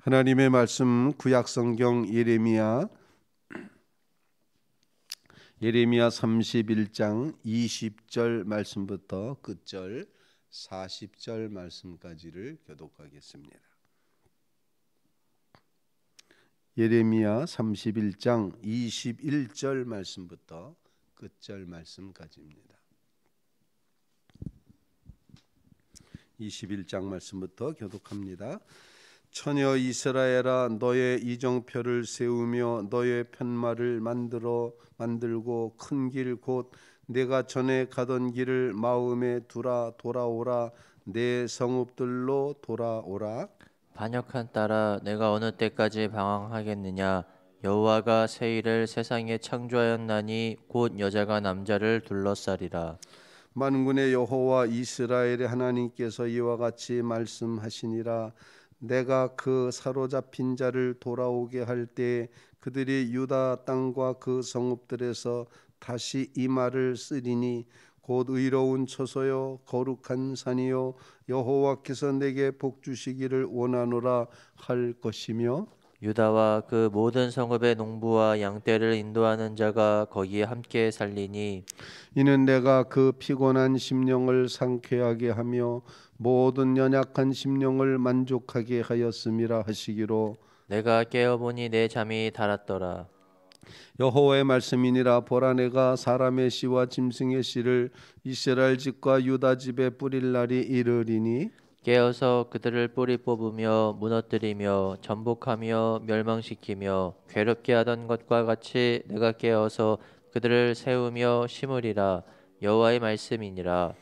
하나님의 말씀 구약성경 예레미야 31장 20절 말씀부터 끝절 40절 말씀까지를 교독하겠습니다. 예레미야 31장 21절 말씀부터 끝절 말씀까지입니다. 21장 말씀부터 교독합니다. 처녀 이스라엘아, 너의 이정표를 세우며 너의 편말을 만들고 큰 길 곧 내가 전에 가던 길을 마음에 두라. 돌아오라, 내 성읍들로 돌아오라. 반역한 딸아, 내가 어느 때까지 방황하겠느냐? 여호와가 새 일을 세상에 창조하였나니 곧 여자가 남자를 둘러싸리라. 만군의 여호와 이스라엘의 하나님께서 이와 같이 말씀하시니라. 내가 그 사로잡힌 자를 돌아오게 할 때 그들이 유다 땅과 그 성읍들에서 다시 이 말을 쓰리니 곧 의로운 처소요 거룩한 산이요 여호와께서 내게 복 주시기를 원하노라 할 것이며, 유다와 그 모든 성읍의 농부와 양떼를 인도하는 자가 거기에 함께 살리니 이는 내가 그 피곤한 심령을 상쾌하게 하며 모든 연약한 심령을 만족하게 하였음이라 하시기로. 내가 깨어보니 내 잠이 달았더라. 여호와의 말씀이니라. 보라, 내가 사람의 씨와 짐승의 씨를 이스라엘 집과 유다 집에 뿌릴 날이 이르리니 깨어서 그들을 뿌리 뽑으며 무너뜨리며 전복하며 멸망시키며 괴롭게 하던 것과 같이 내가 깨어서 그들을 세우며 심으리라. 여호와의 말씀이니라.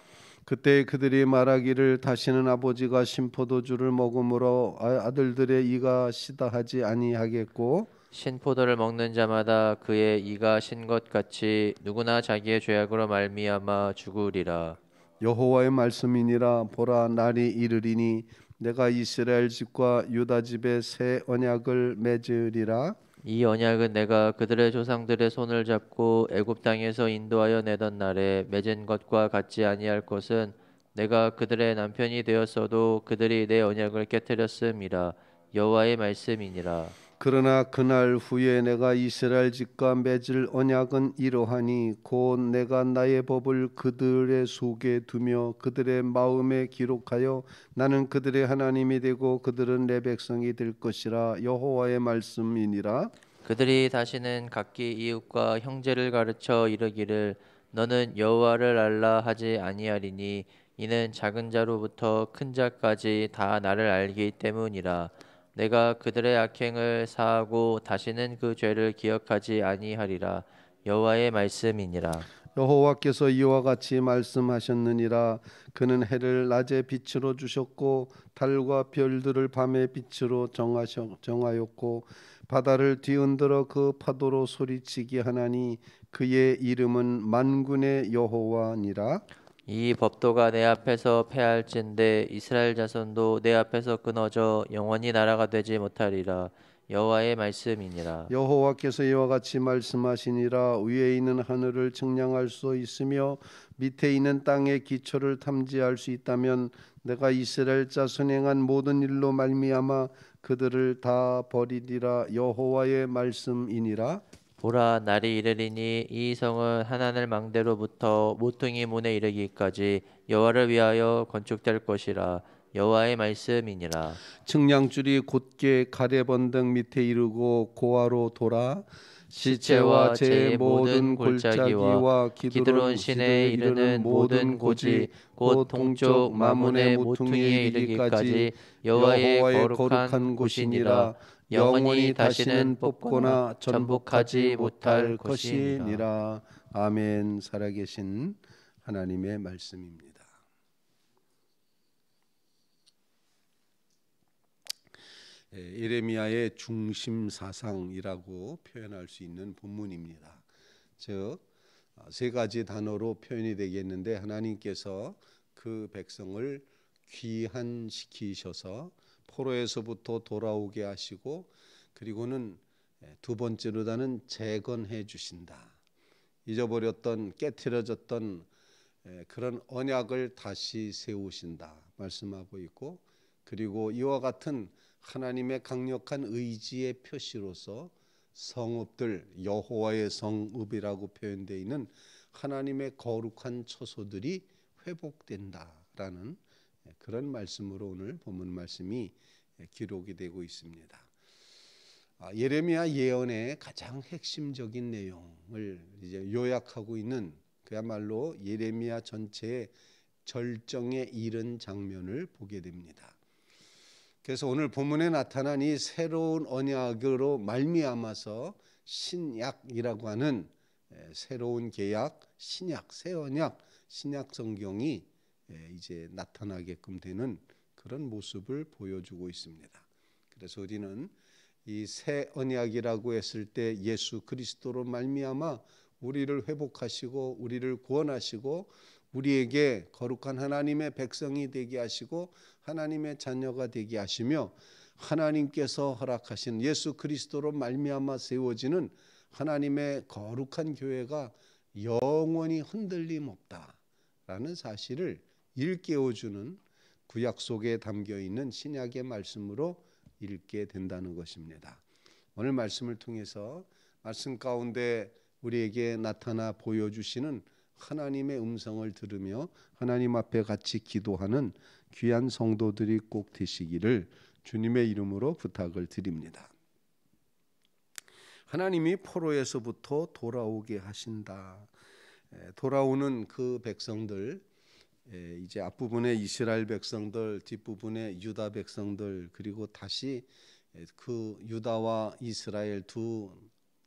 그때 그들이 말하기를 다시는 아버지가 신포도주를 먹음으로 아들들의 이가 시다 하지 아니하겠고, 신포도를 먹는 자마다 그의 이가 신 것 같이 누구나 자기의 죄악으로 말미암아 죽으리라. 여호와의 말씀이니라. 보라, 날이 이르리니 내가 이스라엘 집과 유다 집에 새 언약을 맺으리라. 이 언약은 내가 그들의 조상들의 손을 잡고 애굽 땅에서 인도하여 내던 날에 맺은 것과 같지 아니할 것은 내가 그들의 남편이 되었어도 그들이 내 언약을 깨뜨렸음이라. 여호와의 말씀이니라. 그러나 그날 후에 내가 이스라엘 집과 맺을 언약은 이러하니 곧 내가 나의 법을 그들의 속에 두며 그들의 마음에 기록하여 나는 그들의 하나님이 되고 그들은 내 백성이 될 것이라. 여호와의 말씀이니라. 그들이 다시는 각기 이웃과 형제를 가르쳐 이르기를 너는 여호와를 알라 하지 아니하리니 이는 작은 자로부터 큰 자까지 다 나를 알기 때문이라. 내가 그들의 악행을 사하고 다시는 그 죄를 기억하지 아니하리라. 여호와의 말씀이니라. 여호와께서 이와 같이 말씀하셨느니라. 그는 해를 낮에 빛으로 주셨고 달과 별들을 밤의 빛으로 정하였고 바다를 뒤흔들어 그 파도로 소리치게 하나니 그의 이름은 만군의 여호와니라. 이 법도가 내 앞에서 패할진대 이스라엘 자손도 내 앞에서 끊어져 영원히 나라가 되지 못하리라. 여호와의 말씀이니라. 여호와께서 이와 같이 말씀하시니라. 위에 있는 하늘을 측량할 수 있으며 밑에 있는 땅의 기초를 탐지할 수 있다면 내가 이스라엘 자손 행한 모든 일로 말미암아 그들을 다 버리리라. 여호와의 말씀이니라. 보라, 날이 이르리니 이 성은 하나님 망대로부터 모퉁이 문에 이르기까지 여호와를 위하여 건축될 것이라. 여호와의 말씀이니라. 측량줄이 곧게 가래번등 밑에 이르고 고아로 돌아 시체와 시체와 제 제 모든 모든 골짜기와 골짜기와 기드론 기드론 시내에 시내에 이르는 이르는 모든 모든 고지 고지 곧 동쪽 동쪽 마문의 마문의 모퉁이에 모퉁이에 이르기까지 이르기까지 여호와의 여호와의 거룩한 거룩한 곳이니라. 곳이니라. 영원히 영원히 다시는 다시는 뽑거나 전복하지 못할 것이니라. 것이니라. 아멘. 살아계신 하나님의 말씀입니다. 예레미야의 중심 사상이라고 표현할 수 있는 본문입니다. 즉 세 가지 단어로 표현이 되겠는데, 하나님께서 그 백성을 귀환시키셔서 포로에서부터 돌아오게 하시고, 그리고는 두 번째로다는 재건해 주신다. 잊어버렸던, 깨트려졌던 그런 언약을 다시 세우신다 말씀하고 있고, 그리고 이와 같은 하나님의 강력한 의지의 표시로서 성읍들, 여호와의 성읍이라고 표현되어 있는 하나님의 거룩한 처소들이 회복된다라는 그런 말씀으로 오늘 본문 말씀이 기록이 되고 있습니다. 예레미야 예언의 가장 핵심적인 내용을 이제 요약하고 있는, 그야말로 예레미야 전체의 절정에 이른 장면을 보게 됩니다. 그래서 오늘 본문에 나타난 이 새로운 언약으로 말미암아서 신약이라고 하는 새로운 계약, 신약, 새 언약, 신약 성경이 이제 나타나게끔 되는 그런 모습을 보여주고 있습니다. 그래서 우리는 이 새 언약이라고 했을 때 예수 그리스도로 말미암아 우리를 회복하시고 우리를 구원하시고 우리에게 거룩한 하나님의 백성이 되게 하시고 하나님의 자녀가 되게 하시며 하나님께서 허락하신 예수 그리스도로 말미암아 세워지는 하나님의 거룩한 교회가 영원히 흔들림 없다라는 사실을 일깨워주는 구약 속에 담겨있는 신약의 말씀으로 읽게 된다는 것입니다. 오늘 말씀을 통해서 말씀 가운데 우리에게 나타나 보여주시는 하나님의 음성을 들으며 하나님 앞에 같이 기도하는 귀한 성도들이 꼭 되시기를 주님의 이름으로 부탁을 드립니다. 하나님이 포로에서부터 돌아오게 하신다. 돌아오는 그 백성들, 이제 앞부분에 이스라엘 백성들, 뒷부분에 유다 백성들, 그리고 다시 그 유다와 이스라엘 두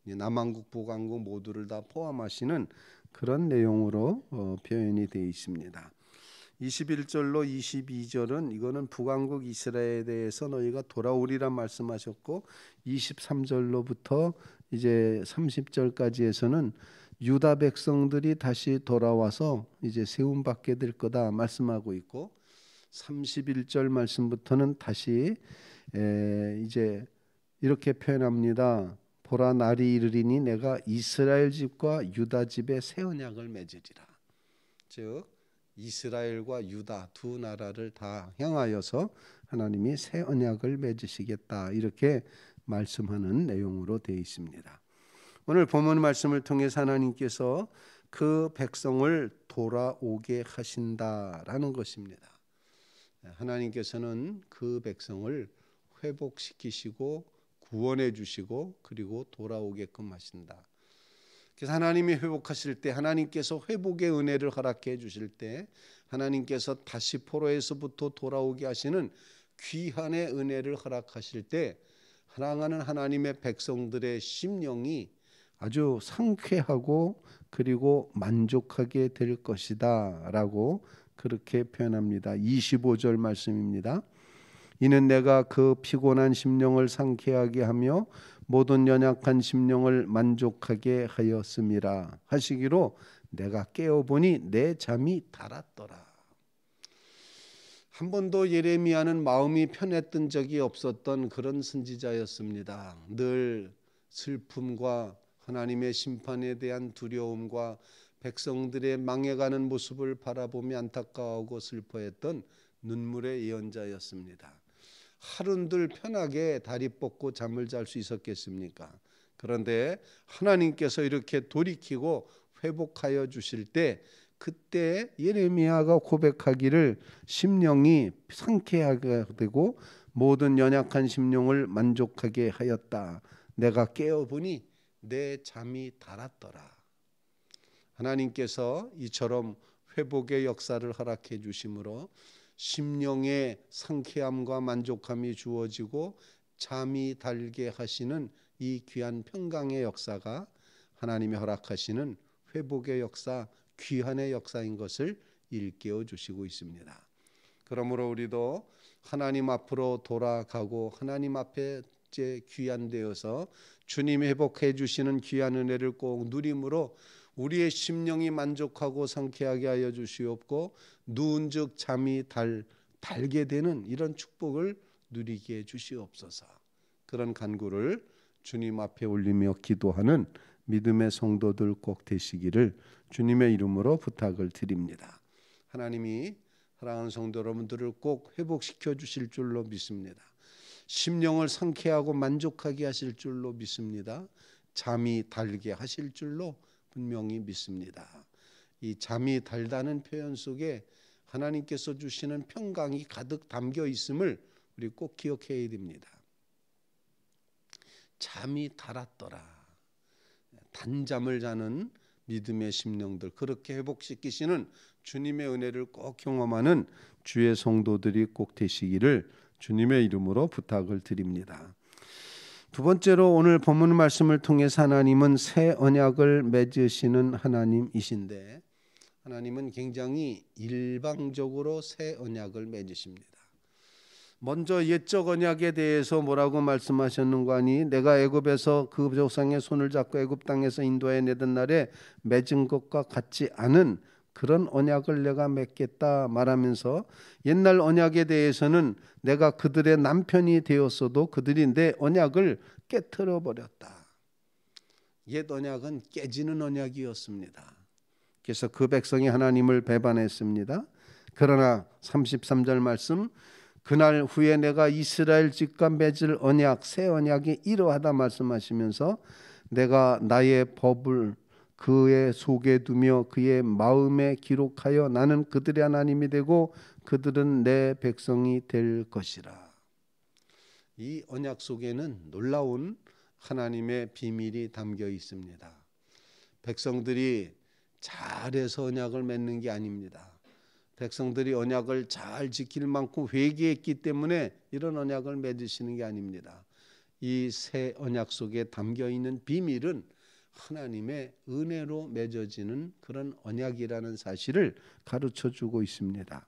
남왕국 북왕국 모두를 다 포함하시는 그런 내용으로 표현이 되어 있습니다. 21절로 22절은 이거는 북왕국 이스라엘에 대해서 너희가 돌아오리라 말씀하셨고, 23절로부터 이제 30절까지에서는 유다 백성들이 다시 돌아와서 이제 세움 받게 될 거다 말씀하고 있고, 31절 말씀부터는 다시 이제 이렇게 표현합니다. 보라 날이 이르리니 내가 이스라엘 집과 유다 집에 새 언약을 맺으리라. 즉 이스라엘과 유다 두 나라를 다 향하여서 하나님이 새 언약을 맺으시겠다, 이렇게 말씀하는 내용으로 되어 있습니다. 오늘 본문 말씀을 통해서 하나님께서 그 백성을 돌아오게 하신다라는 것입니다. 하나님께서는 그 백성을 회복시키시고 구원해 주시고 그리고 돌아오게끔 하신다. 그래서 하나님이 회복하실 때, 하나님께서 회복의 은혜를 허락해 주실 때, 하나님께서 다시 포로에서부터 돌아오게 하시는 귀한의 은혜를 허락하실 때, 사랑하는 하나님의 백성들의 심령이 아주 상쾌하고 그리고 만족하게 될 것이다 라고 그렇게 표현합니다. 25절 말씀입니다. 이는 내가 그 피곤한 심령을 상쾌하게 하며 모든 연약한 심령을 만족하게 하였음이라 하시기로 내가 깨어보니 내 잠이 달았더라. 한 번도 예레미야는 마음이 편했던 적이 없었던 그런 선지자였습니다. 늘 슬픔과 하나님의 심판에 대한 두려움과 백성들의 망해가는 모습을 바라보며 안타까워하고 슬퍼했던 눈물의 예언자였습니다. 하루늘 편하게 다리 뻗고 잠을 잘 수 있었겠습니까? 그런데 하나님께서 이렇게 돌이키고 회복하여 주실 때, 그때 예레미야가 고백하기를 심령이 상쾌하게 되고 모든 연약한 심령을 만족하게 하였다. 내가 깨어보니 내 잠이 달았더라. 하나님께서 이처럼 회복의 역사를 허락해 주심으로 심령의 상쾌함과 만족함이 주어지고 잠이 달게 하시는 이 귀한 평강의 역사가 하나님이 허락하시는 회복의 역사, 귀한의 역사인 것을 일깨워 주시고 있습니다. 그러므로 우리도 하나님 앞으로 돌아가고 하나님 앞에 귀한 되어서 주님이 회복해 주시는 귀한 은혜를 꼭 누림으로 우리의 심령이 만족하고 상쾌하게 하여 주시옵고 누운즉 잠이 달게 되는 이런 축복을 누리게 해 주시옵소서. 그런 간구를 주님 앞에 올리며 기도하는 믿음의 성도들 꼭 되시기를 주님의 이름으로 부탁을 드립니다. 하나님이 사랑하는 성도 여러분들을 꼭 회복시켜 주실 줄로 믿습니다. 심령을 상쾌하고 만족하게 하실 줄로 믿습니다. 잠이 달게 하실 줄로 분명히 믿습니다. 이 잠이 달다는 표현 속에 하나님께서 주시는 평강이 가득 담겨 있음을 우리 꼭 기억해야 됩니다. 잠이 달았더라. 단잠을 자는 믿음의 심령들, 그렇게 회복시키시는 주님의 은혜를 꼭 경험하는 주의 성도들이 꼭 되시기를 주님의 이름으로 부탁을 드립니다. 두 번째로 오늘 본문 말씀을 통해서 하나님은 새 언약을 맺으시는 하나님이신데, 하나님은 굉장히 일방적으로 새 언약을 맺으십니다. 먼저 옛적 언약에 대해서 뭐라고 말씀하셨는가 하니, 내가 애굽에서 그 조상의 손을 잡고 애굽 땅에서 인도해 내던 날에 맺은 것과 같지 않은 그런 언약을 내가 맺겠다 말하면서, 옛날 언약에 대해서는 내가 그들의 남편이 되었어도 그들이 내 언약을 깨트려 버렸다. 옛 언약은 깨지는 언약이었습니다. 그래서 그 백성이 하나님을 배반했습니다. 그러나 33절 말씀, 그날 후에 내가 이스라엘 집과 맺을 언약 새 언약이 이러하다 말씀하시면서, 내가 나의 법을 그의 속에 두며 그의 마음에 기록하여 나는 그들의 하나님이 되고 그들은 내 백성이 될 것이라. 이 언약 속에는 놀라운 하나님의 비밀이 담겨 있습니다. 백성들이 잘해서 언약을 맺는 게 아닙니다. 백성들이 언약을 잘 지킬 만큼 회개했기 때문에 이런 언약을 맺으시는 게 아닙니다. 이 새 언약 속에 담겨 있는 비밀은 하나님의 은혜로 맺어지는 그런 언약이라는 사실을 가르쳐 주고 있습니다.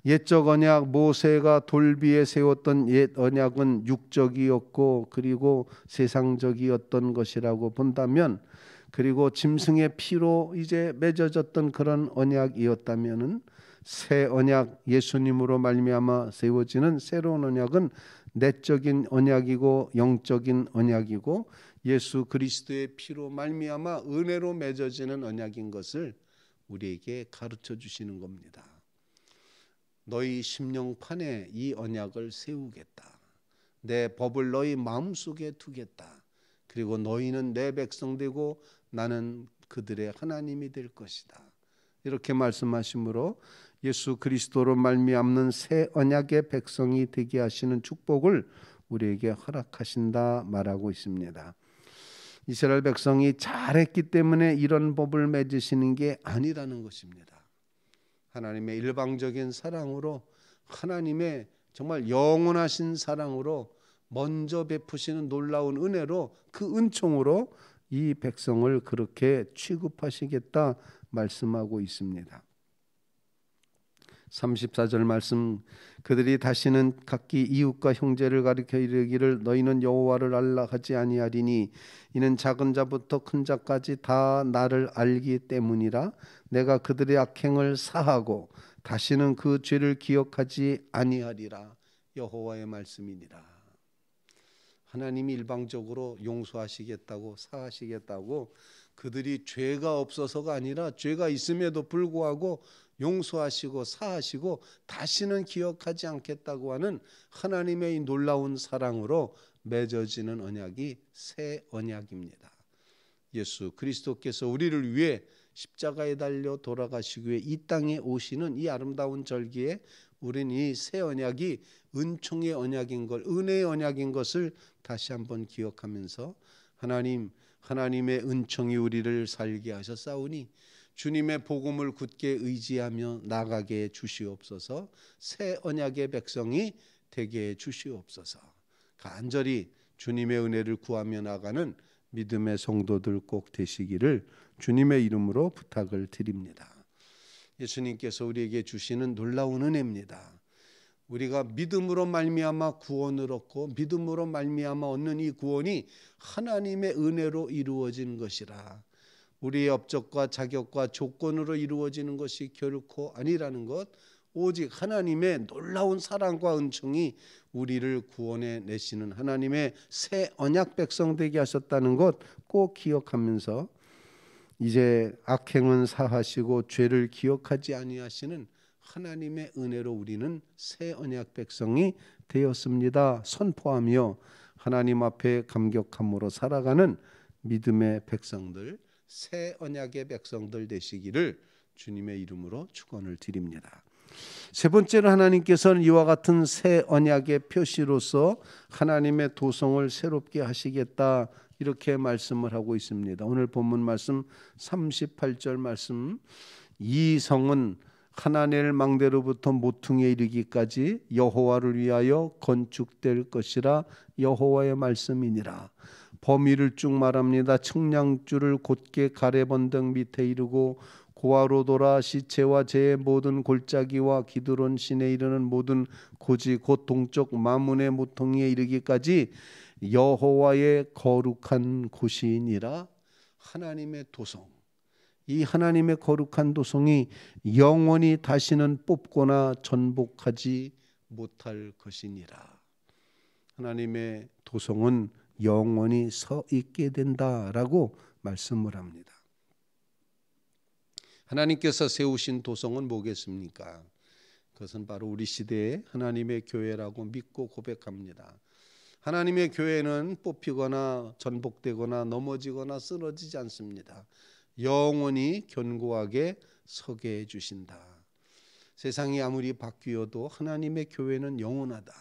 옛적 언약, 모세가 돌 위에 세웠던 옛 언약은 육적이었고 그리고 세상적이었던 것이라고 본다면, 그리고 짐승의 피로 이제 맺어졌던 그런 언약이었다면은, 새 언약, 예수님으로 말미암아 세워지는 새로운 언약은 내적인 언약이고 영적인 언약이고 예수 그리스도의 피로 말미암아 은혜로 맺어지는 언약인 것을 우리에게 가르쳐 주시는 겁니다. 너희 심령판에 이 언약을 세우겠다. 내 법을 너희 마음속에 두겠다. 그리고 너희는 내 백성 되고 나는 그들의 하나님이 될 것이다. 이렇게 말씀하시므로 예수 그리스도로 말미암는 새 언약의 백성이 되게 하시는 축복을 우리에게 허락하신다 말하고 있습니다. 이스라엘 백성이 잘했기 때문에 이런 법을 맺으시는 게 아니라는 것입니다. 하나님의 일방적인 사랑으로, 하나님의 정말 영원하신 사랑으로 먼저 베푸시는 놀라운 은혜로, 그 은총으로 이 백성을 그렇게 취급하시겠다 말씀하고 있습니다. 34절 말씀, 그들이 다시는 각기 이웃과 형제를 가리켜 이르기를 너희는 여호와를 알라 하지 아니하리니 이는 작은 자부터 큰 자까지 다 나를 알기 때문이라. 내가 그들의 악행을 사하고 다시는 그 죄를 기억하지 아니하리라. 여호와의 말씀이니라. 하나님이 일방적으로 용서하시겠다고, 사하시겠다고, 그들이 죄가 없어서가 아니라 죄가 있음에도 불구하고 용서하시고 사하시고 다시는 기억하지 않겠다고 하는 하나님의 이 놀라운 사랑으로 맺어지는 언약이 새 언약입니다. 예수 그리스도께서 우리를 위해 십자가에 달려 돌아가시기 위해 이 땅에 오시는 이 아름다운 절기에 우리는 이 새 언약이 은총의 언약인 걸, 은혜의 언약인 것을 다시 한번 기억하면서, 하나님의 은총이 우리를 살게 하셨사오니 주님의 복음을 굳게 의지하며 나가게 주시옵소서. 새 언약의 백성이 되게 주시옵소서. 간절히 주님의 은혜를 구하며 나가는 믿음의 성도들 꼭 되시기를 주님의 이름으로 부탁을 드립니다. 예수님께서 우리에게 주시는 놀라운 은혜입니다. 우리가 믿음으로 말미암아 구원을 얻고 믿음으로 말미암아 얻는 이 구원이 하나님의 은혜로 이루어진 것이라. 우리의 업적과 자격과 조건으로 이루어지는 것이 결코 아니라는 것, 오직 하나님의 놀라운 사랑과 은총이 우리를 구원해 내시는 하나님의 새 언약 백성 되게 하셨다는 것 꼭 기억하면서, 이제 악행은 사하시고 죄를 기억하지 아니하시는 하나님의 은혜로 우리는 새 언약 백성이 되었습니다. 선포하며 하나님 앞에 감격함으로 살아가는 믿음의 백성들, 새 언약의 백성들 되시기를 주님의 이름으로 축원을 드립니다. 세 번째로 하나님께서는 이와 같은 새 언약의 표시로서 하나님의 도성을 새롭게 하시겠다 이렇게 말씀을 하고 있습니다. 오늘 본문 말씀 38절 말씀, 이 성은 하나넬 망대로부터 모퉁이에 이르기까지 여호와를 위하여 건축될 것이라 여호와의 말씀이니라. 범위를 쭉 말합니다. 측량줄을 곧게 가래번등 밑에 이르고 고아로 돌아 시체와 제의 모든 골짜기와 기드론 시내에 이르는 모든 고지 곧 동쪽 마문의 모퉁이에 이르기까지 여호와의 거룩한 곳이니라. 하나님의 도성, 이 하나님의 거룩한 도성이 영원히 다시는 뽑거나 전복하지 못할 것이니라. 하나님의 도성은 영원히 서 있게 된다라고 말씀을 합니다. 하나님께서 세우신 도성은 뭐겠습니까? 그것은 바로 우리 시대의 하나님의 교회라고 믿고 고백합니다. 하나님의 교회는 뽑히거나 전복되거나 넘어지거나 쓰러지지 않습니다. 영원히 견고하게 서게 해주신다. 세상이 아무리 바뀌어도 하나님의 교회는 영원하다.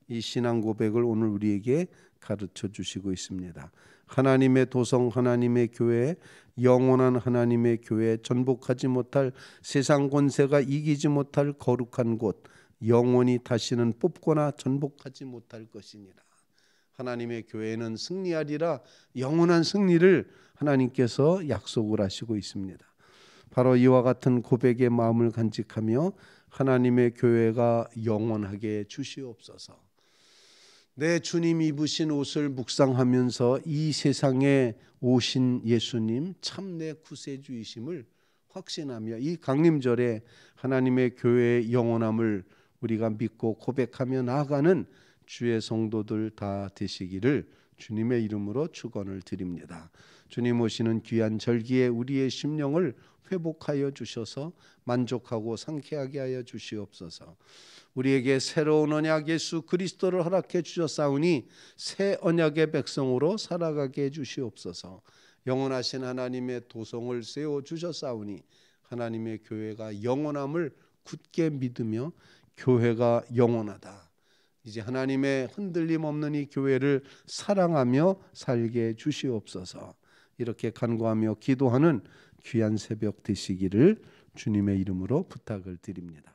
이 신앙 고백을 오늘 우리에게 가르쳐 주시고 있습니다. 하나님의 도성, 하나님의 교회, 영원한 하나님의 교회, 전복하지 못할 세상 권세가 이기지 못할 거룩한 곳, 영원히 다시는 뽑거나 전복하지 못할 것이니라. 하나님의 교회는 승리하리라. 영원한 승리를 하나님께서 약속을 하시고 있습니다. 바로 이와 같은 고백의 마음을 간직하며 하나님의 교회가 영원하게 주시옵소서. 내 주님 입으신 옷을 묵상하면서 이 세상에 오신 예수님 참 내 구세주이심을 확신하며 이 강림절에 하나님의 교회의 영원함을 우리가 믿고 고백하며 나아가는 주의 성도들 다 되시기를 주님의 이름으로 축원을 드립니다. 주님 오시는 귀한 절기에 우리의 심령을 회복하여 주셔서 만족하고 상쾌하게 하여 주시옵소서. 우리에게 새로운 언약 예수 그리스도를 허락해 주셨사오니 새 언약의 백성으로 살아가게 해 주시옵소서. 영원하신 하나님의 도성을 세워 주셨사오니 하나님의 교회가 영원함을 굳게 믿으며 교회가 영원하다. 이제 하나님의 흔들림 없는 이 교회를 사랑하며 살게 해 주시옵소서. 이렇게 간구하며 기도하는 귀한 새벽 되시기를 주님의 이름으로 부탁을 드립니다.